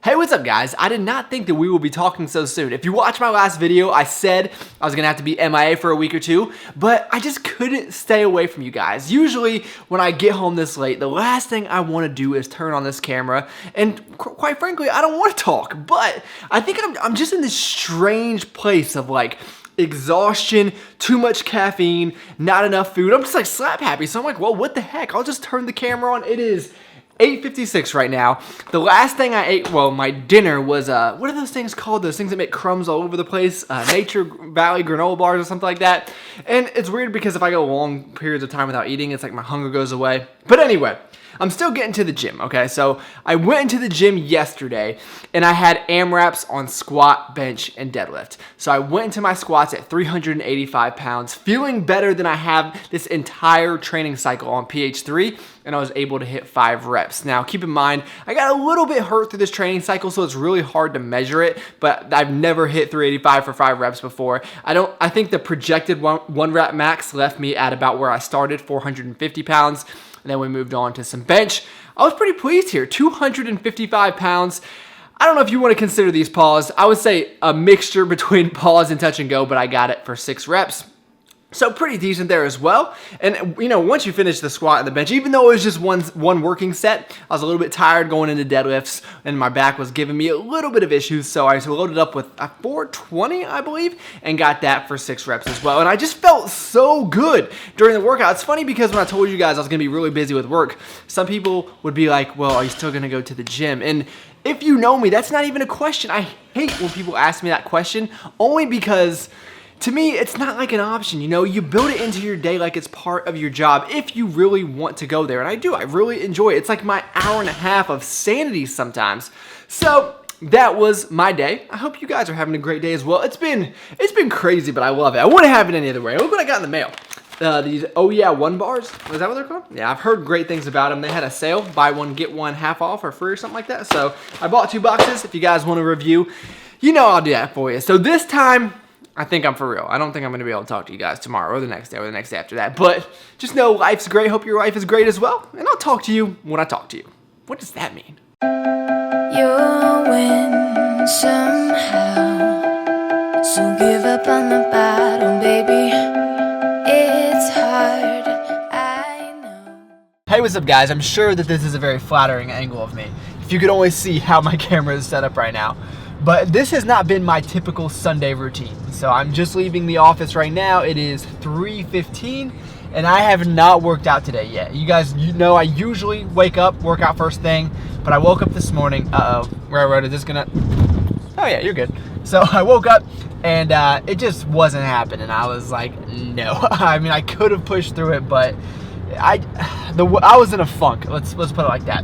Hey, what's up guys? I did not think that we would be talking so soon. If you watched my last video, I said I was gonna have to be MIA for a week or two, but I just couldn't stay away from you guys. Usually when I get home this late, the last thing I wanna do is turn on this camera, and quite frankly, I don't wanna talk, but I think I'm just in this strange place of like, exhaustion, too much caffeine, not enough food. I'm just like slap happy. So I'm like, well, what the heck? I'll just turn the camera on. It is 8:56 right now. The last thing I ate, well, my dinner was, what are those things called? Those things that make crumbs all over the place? Nature Valley granola bars or something like that. And it's weird because if I go long periods of time without eating, it's like my hunger goes away. But anyway, I'm still getting to the gym, okay? So I went into the gym yesterday and I had AMRAPs on squat, bench, and deadlift. So I went into my squats at 385 pounds, feeling better than I have this entire training cycle on PH3, and I was able to hit 5 reps. Now, keep in mind, I got a little bit hurt through this training cycle, so it's really hard to measure it, but I've never hit 385 for 5 reps before. I think the projected one rep max left me at about where I started, 450 pounds. And then we moved on to some bench. I was pretty pleased here, 255 pounds. I don't know if you want to consider these pause. I would say a mixture between pause and touch and go, but I got it for 6 reps. So pretty decent there as well. And you know, once you finish the squat and the bench, even though it was just one working set, I was a little bit tired going into deadlifts and my back was giving me a little bit of issues. So I loaded up with a 420, I believe, and got that for 6 reps as well. And I just felt so good during the workout. It's funny because when I told you guys I was gonna be really busy with work, some people would be like, well, are you still gonna go to the gym? And if you know me, that's not even a question. I hate when people ask me that question, only because to me, it's not like an option, you know? You build it into your day like it's part of your job if you really want to go there. And I do, I really enjoy it. It's like my hour and a half of sanity sometimes. So that was my day. I hope you guys are having a great day as well. It's been crazy, but I love it. I wouldn't have it any other way. Look what I got in the mail. These Oh Yeah One bars. Is that what they're called? Yeah, I've heard great things about them. They had a sale, buy one, get one half off or free or something like that. So I bought 2 boxes. If you guys want a review, you know I'll do that for you. So this time, I think I'm for real. I don't think I'm going to be able to talk to you guys tomorrow or the next day or the next day after that. But just know life's great. Hope your life is great as well. And I'll talk to you when I talk to you. What does that mean? You'll win somehow. So give up on the battle, baby. It's hard, I know. Hey, what's up guys? I'm sure that this is a very flattering angle of me. If you could only see how my camera is set up right now. But this has not been my typical Sunday routine. So I'm just leaving the office right now. It is 3:15 and I have not worked out today yet. You guys, you know I usually wake up, work out first thing, but I woke up this morning. Railroad, is this gonna? Oh yeah, you're good. So I woke up and it just wasn't happening. I was like, no. I mean, I could have pushed through it, but I was in a funk. Let's put it like that.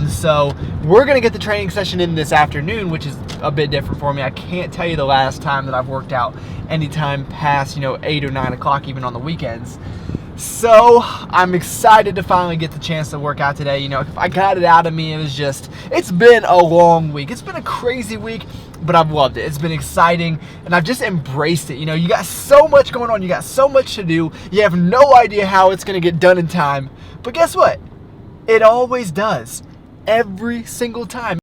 So we're gonna get the training session in this afternoon, which is a bit different for me. I can't tell you the last time that I've worked out anytime past 8 or 9 o'clock, even on the weekends. So I'm excited to finally get the chance to work out today. If I got it out of me, it's been a long week. It's been a crazy week, but I've loved it. It's been exciting, and I've just embraced it. You got so much going on. You got so much to do. You have no idea how it's going to get done in time. But guess what? It always does. Every single time.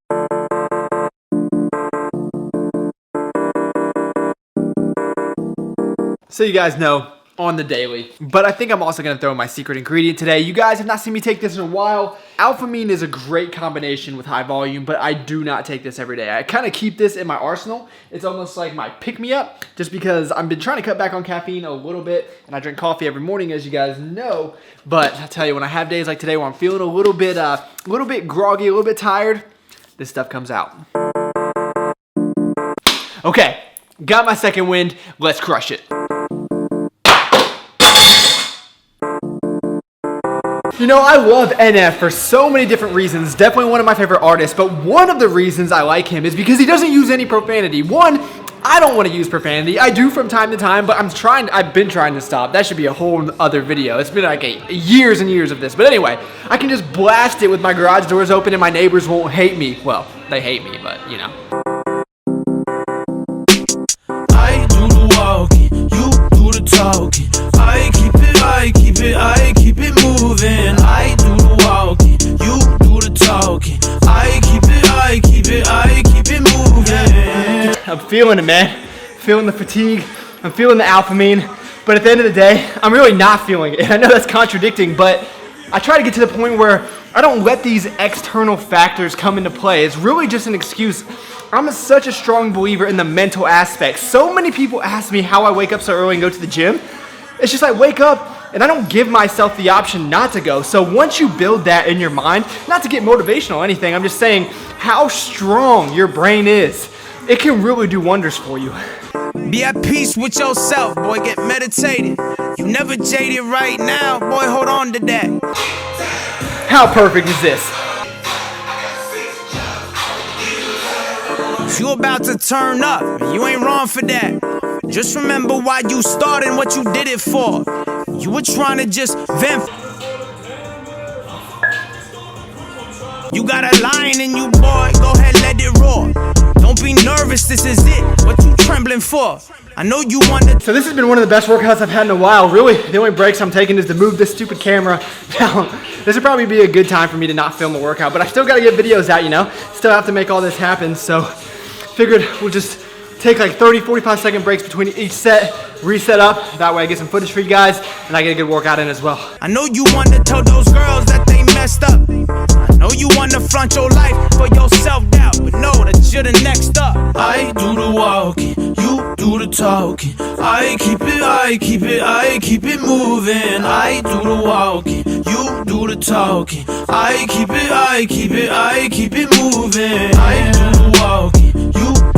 So you guys know, on the daily. But I think I'm also gonna throw in my secret ingredient today. You guys have not seen me take this in a while. Alphamine is a great combination with high volume, but I do not take this every day. I kind of keep this in my arsenal. It's almost like my pick-me-up, just because I've been trying to cut back on caffeine a little bit, and I drink coffee every morning, as you guys know. But I tell you, when I have days like today where I'm feeling a little bit groggy, a little bit tired, this stuff comes out. Okay, got my second wind. Let's crush it. I love NF for so many different reasons. Definitely one of my favorite artists, but one of the reasons I like him is because he doesn't use any profanity. One, I don't want to use profanity. I do from time to time, but I've been trying to stop. That should be a whole other video. It's been like years and years of this. But anyway, I can just blast it with my garage doors open and my neighbors won't hate me. Well, they hate me, but I do the walking, you do the talking. I keep it moving. I do the walking, you do the talking. I keep it I'm feeling it, man. Feeling the fatigue, I'm feeling the alphamine, but at the end of the day, I'm really not feeling it. And I know that's contradicting, but I try to get to the point where I don't let these external factors come into play. It's really just an excuse. I'm such a strong believer in the mental aspect. So many people ask me how I wake up so early and go to the gym. It's just I wake up and I don't give myself the option not to go. So once you build that in your mind, not to get motivational or anything, I'm just saying how strong your brain is. It can really do wonders for you. Be at peace with yourself, boy, get meditated. You never jaded right now, boy, hold on to that. How perfect is this? You about to turn up, you ain't wrong for that. Just remember why you started and what you did it for. You were trying to just vent. You got a lion in you, boy, go ahead, let it roar. Don't be nervous, this is it, what you trembling for? I know you want to. So this has been one of the best workouts I've had in a while. Really, the only breaks I'm taking is to move this stupid camera down. This would probably be a good time for me to not film the workout, but I still gotta get videos out, you know? Still have to make all this happen, so figured we'll just take like 30, 45 second breaks between each set, reset up. That way I get some footage for you guys, and I get a good workout in as well. I know you want to tell those girls that they messed up. I know you want to front your life for your self-doubt, but know that you're the next up. I do the walking, you do the talking. I keep it moving. I do the walking, you do the talking. I keep it moving. I do the walking,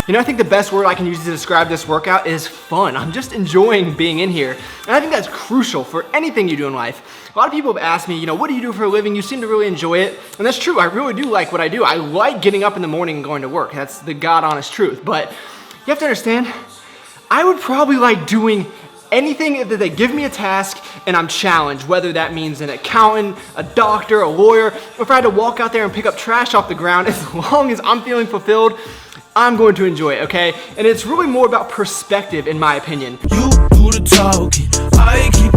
You know, I think the best word I can use to describe this workout is fun. I'm just enjoying being in here. And I think that's crucial for anything you do in life. A lot of people have asked me, you know, what do you do for a living? You seem to really enjoy it. And that's true, I really do like what I do. I like getting up in the morning and going to work. That's the God honest truth. But you have to understand, I would probably like doing anything that they give me a task and I'm challenged, whether that means an accountant, a doctor, a lawyer, or if I had to walk out there and pick up trash off the ground, as long as I'm feeling fulfilled, I'm going to enjoy it, okay? And it's really more about perspective, in my opinion. You do the talking, I keep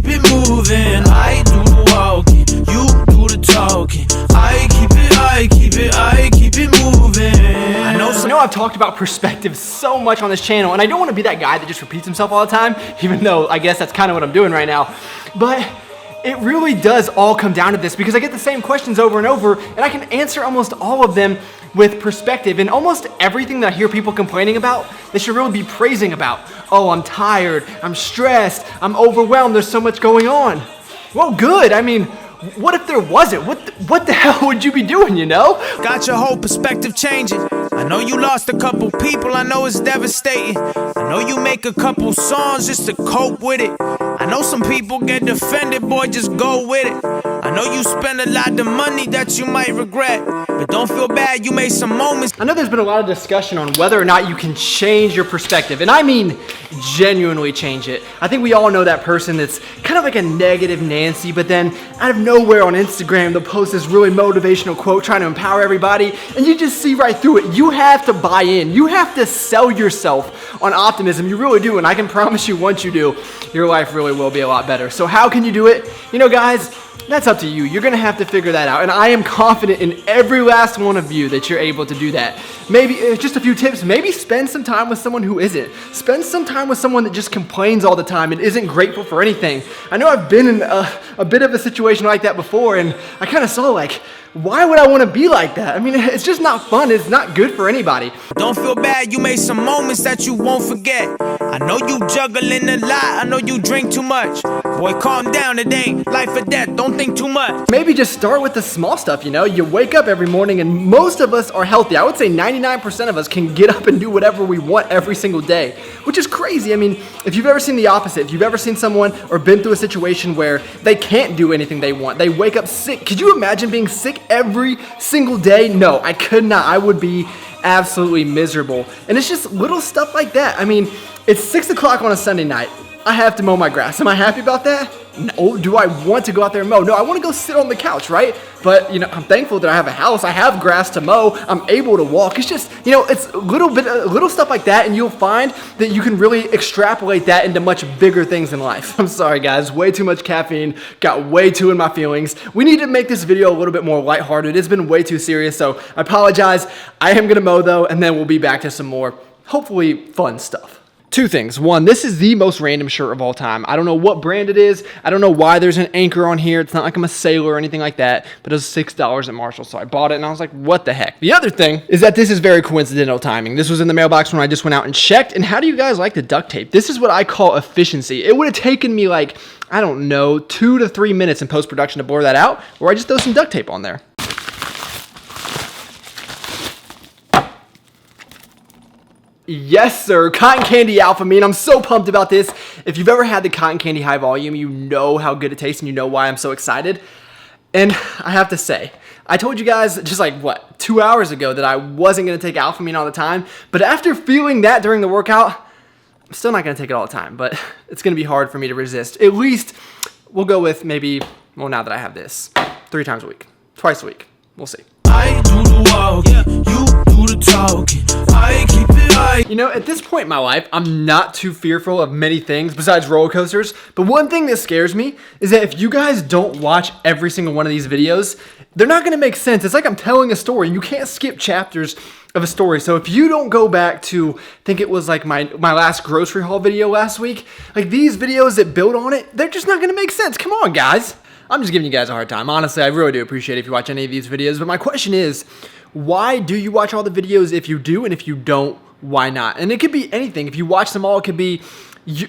it moving. I do the walking, you do the talking. I keep it moving. I know I've talked about perspective so much on this channel, and I don't want to be that guy that just repeats himself all the time, even though I guess that's kind of what I'm doing right now. But it really does all come down to this, because I get the same questions over and over, and I can answer almost all of them with perspective. And almost everything that I hear people complaining about, they should really be praising about. Oh, I'm tired, I'm stressed, I'm overwhelmed, there's so much going on. Well, good. I mean, what if there wasn't? What the hell would you be doing, you know? Got your whole perspective changing. I know you lost a couple people, I know it's devastating. I know you make a couple songs just to cope with it. I know some people get defended, boy, just go with it. I know you spend a lot of money that you might regret, but don't feel bad, you made some moments. I know there's been a lot of discussion on whether or not you can change your perspective, and I mean genuinely change it. I think we all know that person that's kind of like a negative Nancy, but then out of nowhere on Instagram, they'll post this really motivational quote trying to empower everybody, and you just see right through it. You have to buy in. You have to sell yourself on optimism. You really do, and I can promise you once you do, your life really will be a lot better. So how can you do it? You know, guys, that's up to you. You're gonna have to figure that out. And I am confident in every last one of you that you're able to do that. Maybe just a few tips. Maybe spend some time with someone who isn't. Spend some time with someone that just complains all the time and isn't grateful for anything. I know I've been in a bit of a situation like that before, and I kind of saw like, why would I want to be like that? I mean, it's just not fun. It's not good for anybody. Don't feel bad, you made some moments that you won't forget. I know you juggling a lot, I know you drink too much. Boy, calm down, it ain't life or death, don't think too much. Maybe just start with the small stuff, you know? You wake up every morning, and most of us are healthy. I would say 99% of us can get up and do whatever we want every single day, which is crazy. I mean, if you've ever seen the opposite, if you've ever seen someone or been through a situation where they can't do anything they want, they wake up sick. Could you imagine being sick every single day? No, I could not. I would be absolutely miserable. And it's just little stuff like that. I mean, it's 6 o'clock on a Sunday night. I have to mow my grass. Am I happy about that? No. Do I want to go out there and mow? No, I want to go sit on the couch, right? But, you know, I'm thankful that I have a house. I have grass to mow. I'm able to walk. It's just, you know, it's little stuff like that, and you'll find that you can really extrapolate that into much bigger things in life. I'm sorry, guys. Way too much caffeine. Got way too in my feelings. We need to make this video a little bit more lighthearted. It's been way too serious, so I apologize. I am going to mow, though, and then we'll be back to some more, hopefully, fun stuff. Two things. One, this is the most random shirt of all time. I don't know what brand it is. I don't know why there's an anchor on here. It's not like I'm a sailor or anything like that, but it was $6 at Marshall, so I bought it, and I was like, what the heck? The other thing is that this is very coincidental timing. This was in the mailbox when I just went out and checked, and how do you guys like the duct tape? This is what I call efficiency. It would have taken me like, I don't know, 2 to 3 minutes in post-production to blur that out, or I just throw some duct tape on there. Yes, sir. Cotton candy alpha mean. I'm so pumped about this. If you've ever had the cotton candy high volume, you know how good it tastes and you know why I'm so excited. And I have to say, I told you guys just like, 2 hours ago that I wasn't going to take alpha mean all the time. But after feeling that during the workout, I'm still not going to take it all the time. But it's going to be hard for me to resist. At least we'll go with maybe, well, now that I have this, 3 times a week, twice a week. We'll see. I do the walking, you do the talking. I keep it high. You know, at this point in my life, I'm not too fearful of many things besides roller coasters. But one thing that scares me is that if you guys don't watch every single one of these videos, they're not going to make sense. It's like I'm telling a story. You can't skip chapters of a story. So if you don't go back to, I think it was like my last grocery haul video last week, like these videos that build on it, they're just not going to make sense. Come on, guys. I'm just giving you guys a hard time. Honestly, I really do appreciate it if you watch any of these videos. But my question is, why do you watch all the videos if you do? And if you don't, why not? And it could be anything. If you watch them all, it could be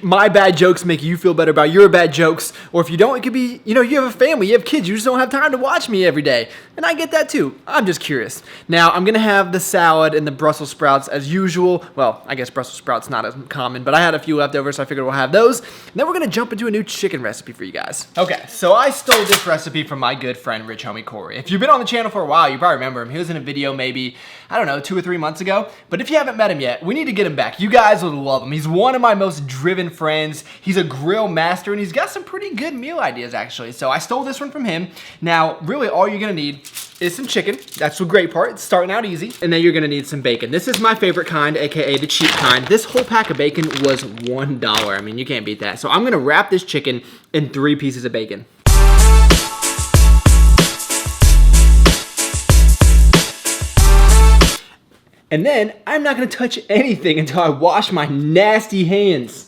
my bad jokes make you feel better about your bad jokes. Or if you don't, it could be, you know, you have a family, you have kids, you just don't have time to watch me every day. And I get that too. I'm just curious. Now, I'm going to have the salad and the Brussels sprouts as usual. Well, I guess Brussels sprouts not as common, but I had a few left over, so I figured we'll have those. And then we're going to jump into a new chicken recipe for you guys. Okay, so I stole this recipe from my good friend, Rich Homie Corey. If you've been on the channel for a while, you probably remember him. He was in a video maybe, I don't know, 2 or 3 months ago. But if you haven't met him yet, we need to get him back. You guys would love him. He's one of my most driven friends. He's a grill master, and he's got some pretty good meal ideas, actually. So I stole this one from him. Now, really, all you're going to need is some chicken. That's the great part. It's starting out easy. And then you're going to need some bacon. This is my favorite kind, aka the cheap kind. This whole pack of bacon was $1. I mean, you can't beat that. So I'm going to wrap this chicken in 3 pieces of bacon. And then I'm not going to touch anything until I wash my nasty hands.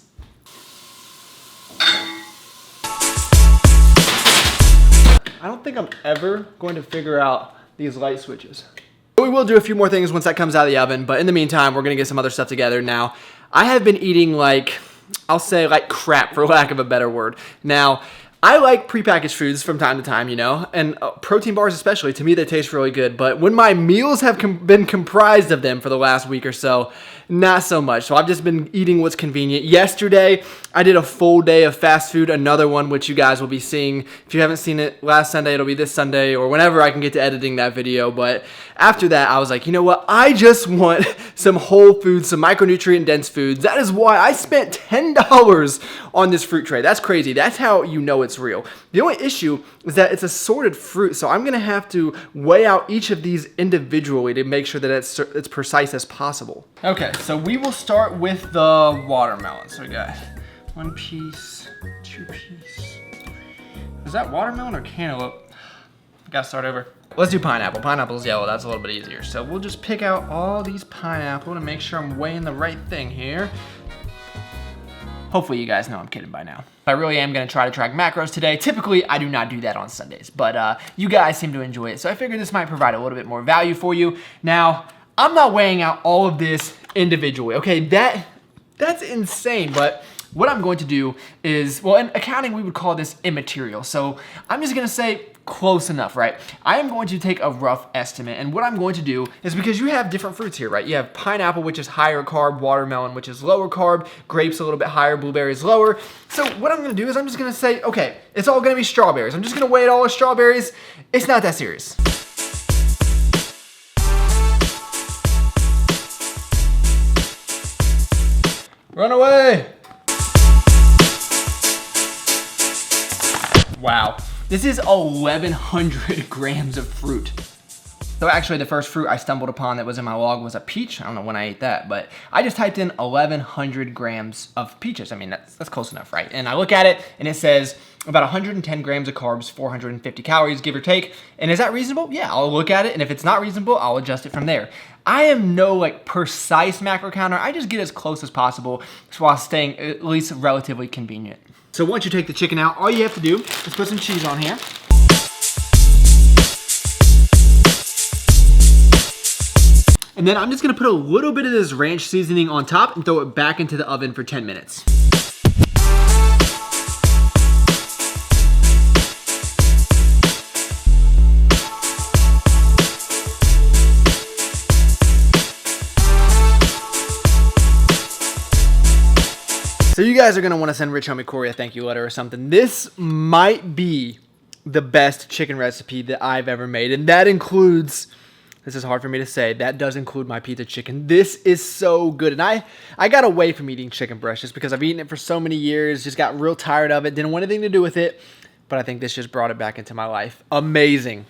I don't think I'm ever going to figure out these light switches. We will do a few more things once that comes out of the oven, but in the meantime, we're going to get some other stuff together. Now, I have been eating like, I'll say like crap for lack of a better word. Now, I like prepackaged foods from time to time, you know, and protein bars especially. To me, they taste really good. But when my meals have been comprised of them for the last week or so, not so much. So I've just been eating what's convenient. Yesterday, I did a full day of fast food, another one which you guys will be seeing. If you haven't seen it last Sunday, it'll be this Sunday or whenever I can get to editing that video. But after that, I was like, you know what? I just want some whole foods, some micronutrient-dense foods. That is why I spent $10 on this fruit tray. That's crazy. That's how you know it's real. The only issue is that it's assorted fruit, so I'm going to have to weigh out each of these individually to make sure that it's precise as possible. Okay, so we will start with the watermelon. So we got 1 piece, 2 piece. Is that watermelon or cantaloupe? I gotta start over. Let's do pineapple. Pineapple's yellow, that's a little bit easier. So we'll just pick out all these pineapple to make sure I'm weighing the right thing here. Hopefully you guys know I'm kidding by now. I really am gonna try to track macros today. Typically, I do not do that on Sundays, but you guys seem to enjoy it. So I figured this might provide a little bit more value for you. Now, I'm not weighing out all of this individually, okay? That's insane, but what I'm going to do is, well, in accounting, we would call this immaterial. So I'm just gonna say close enough, right? I am going to take a rough estimate, and what I'm going to do is, because you have different fruits here, right? You have pineapple, which is higher carb, watermelon, which is lower carb, grapes a little bit higher, blueberries lower. So what I'm gonna do is I'm just gonna say, okay, it's all gonna be strawberries. I'm just gonna weigh it all as strawberries. It's not that serious. Run away! Wow. This is 1,100 grams of fruit. So actually the first fruit I stumbled upon that was in my log was a peach. I don't know when I ate that, but I just typed in 1,100 grams of peaches. I mean, that's close enough, right? And I look at it and it says about 110 grams of carbs, 450 calories, give or take. And is that reasonable? Yeah, I'll look at it, and if it's not reasonable, I'll adjust it from there. I am no like precise macro counter. I just get as close as possible while staying at least relatively convenient. So once you take the chicken out, all you have to do is put some cheese on here. And then I'm just gonna put a little bit of this ranch seasoning on top and throw it back into the oven for 10 minutes. So you guys are gonna wanna send Rich Homie Corey a thank you letter or something. This might be the best chicken recipe that I've ever made. And that includes, this is hard for me to say, that does include my pizza chicken. This is so good. And I got away from eating chicken breast just because I've eaten it for so many years, just got real tired of it, didn't want anything to do with it. But I think this just brought it back into my life. Amazing.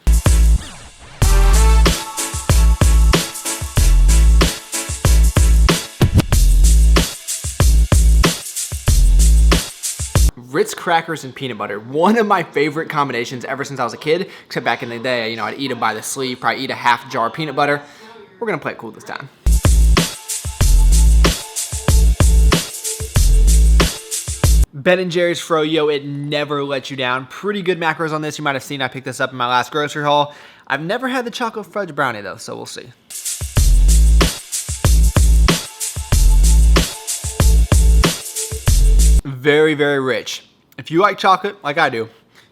Ritz crackers and peanut butter, one of my favorite combinations ever since I was a kid, except back in the day, you know, I'd eat them by the sleeve, probably eat a half jar of peanut butter. We're gonna play it cool this time. Ben & Jerry's Froyo, it never lets you down. Pretty good macros on this. You might have seen I picked this up in my last grocery haul. I've never had the chocolate fudge brownie though, so we'll see. Very, very rich. If you like chocolate, like I do,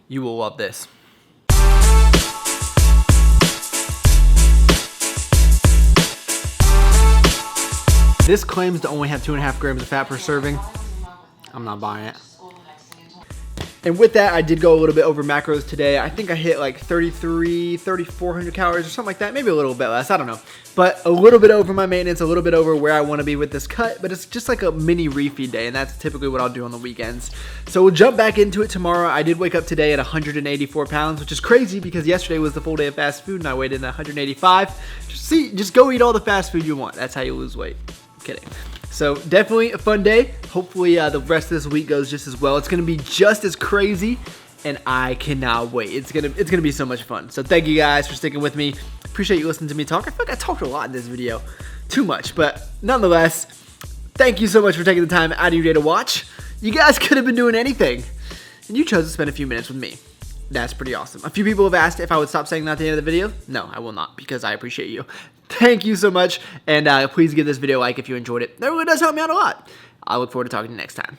you will love this. This claims to only have 2.5 grams of fat per serving. I'm not buying it. And with that, I did go a little bit over macros today. I think I hit like 3,400 calories or something like that. Maybe a little bit less, I don't know. But a little bit over my maintenance, a little bit over where I want to be with this cut. But it's just like a mini refeed day, and that's typically what I'll do on the weekends. So we'll jump back into it tomorrow. I did wake up today at 184 pounds, which is crazy because yesterday was the full day of fast food, and I weighed in at 185. Just go eat all the fast food you want. That's how you lose weight. I'm kidding. So definitely a fun day. Hopefully the rest of this week goes just as well. It's gonna be just as crazy, and I cannot wait. It's gonna be so much fun. So thank you guys for sticking with me. Appreciate you listening to me talk. I feel like I talked a lot in this video, too much, but nonetheless, thank you so much for taking the time out of your day to watch. You guys could have been doing anything, and you chose to spend a few minutes with me. That's pretty awesome. A few people have asked if I would stop saying that at the end of the video. No, I will not, because I appreciate you. Thank you so much, and please give this video a like if you enjoyed it. That really does help me out a lot. I look forward to talking to you next time.